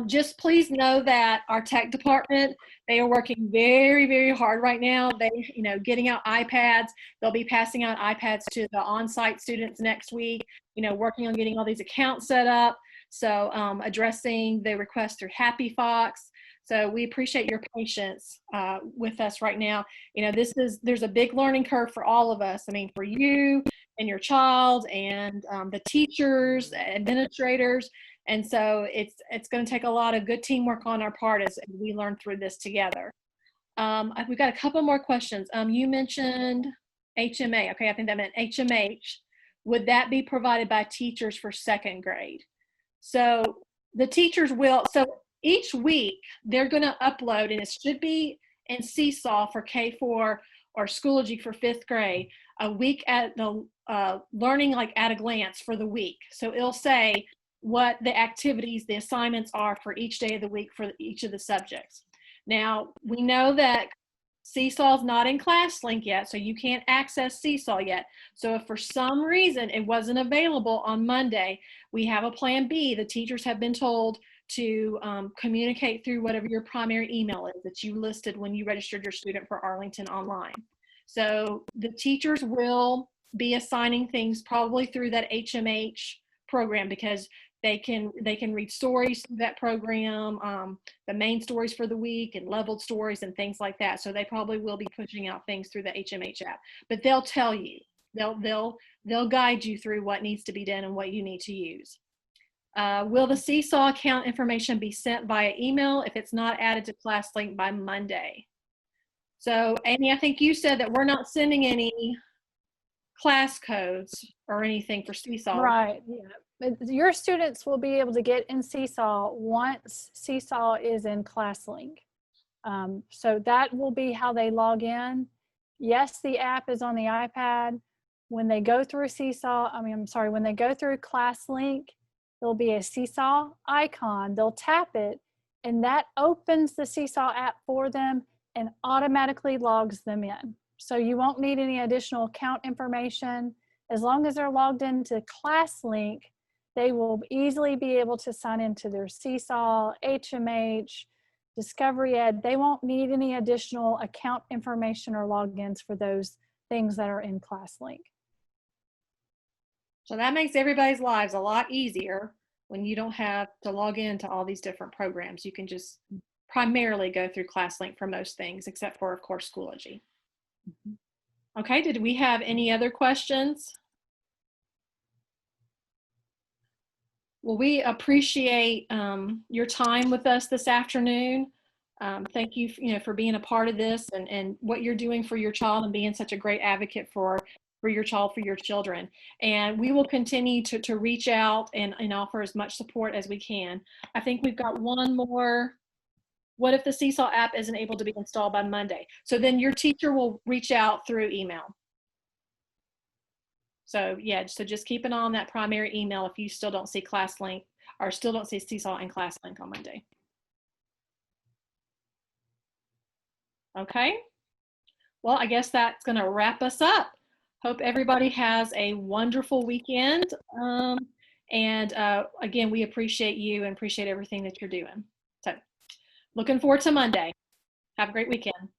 Just please know that our tech department, they are working very, very hard right now. They, you know, getting out iPads. They'll be passing out iPads to the on-site students next week, you know, working on getting all these accounts set up. So addressing the request through Happy Fox. So we appreciate your patience with us right now. You know, there's a big learning curve for all of us. I mean, for you and your child and the teachers, administrators. And so it's going to take a lot of good teamwork on our part as we learn through this together. We've got a couple more questions. You mentioned HMA. Okay, I think that meant HMH. Would that be provided by teachers for second grade? So the teachers will, so each week they're going to upload, and it should be in Seesaw for K4 or Schoology for 5th grade, a week at the learning like at a glance for the week. So it'll say what the activities, the assignments are for each day of the week for each of the subjects. Now, we know that Seesaw's not in ClassLink yet, so you can't access Seesaw yet. So if for some reason it wasn't available on Monday, we have a plan B. The teachers have been told to communicate through whatever your primary email is that you listed when you registered your student for Arlington Online. So the teachers will be assigning things probably through that HMH program, because they can read stories through that program, the main stories for the week and leveled stories and things like that. So they probably will be pushing out things through the HMH app, but they'll tell you, they'll guide you through what needs to be done and what you need to use. Will the Seesaw account information be sent via email if it's not added to ClassLink by Monday? So Amy, I think you said that we're not sending any class codes or anything for Seesaw. Right, yeah. Your students will be able to get in Seesaw once Seesaw is in ClassLink. So that will be how they log in. Yes, the app is on the iPad. When they go through when they go through ClassLink, there'll be a Seesaw icon. They'll tap it, and that opens the Seesaw app for them and automatically logs them in. So you won't need any additional account information. As long as they're logged into ClassLink, they will easily be able to sign into their Seesaw, HMH, Discovery Ed. They won't need any additional account information or logins for those things that are in ClassLink. So that makes everybody's lives a lot easier when you don't have to log into all these different programs. You can just primarily go through ClassLink for most things, except for, of course, Schoology. Okay, did we have any other questions? Well, we appreciate your time with us this afternoon. Thank you, for being a part of this and what you're doing for your child and being such a great advocate for your child, for your children. And we will continue to reach out and offer as much support as we can. I think we've got one more. What if the Seesaw app isn't able to be installed by Monday? So then your teacher will reach out through email. So yeah, so just keep an eye on that primary email if you still don't see ClassLink or still don't see Seesaw and ClassLink on Monday. Okay. Well, I guess that's going to wrap us up. Hope everybody has a wonderful weekend. Again, we appreciate you and appreciate everything that you're doing. So looking forward to Monday. Have a great weekend.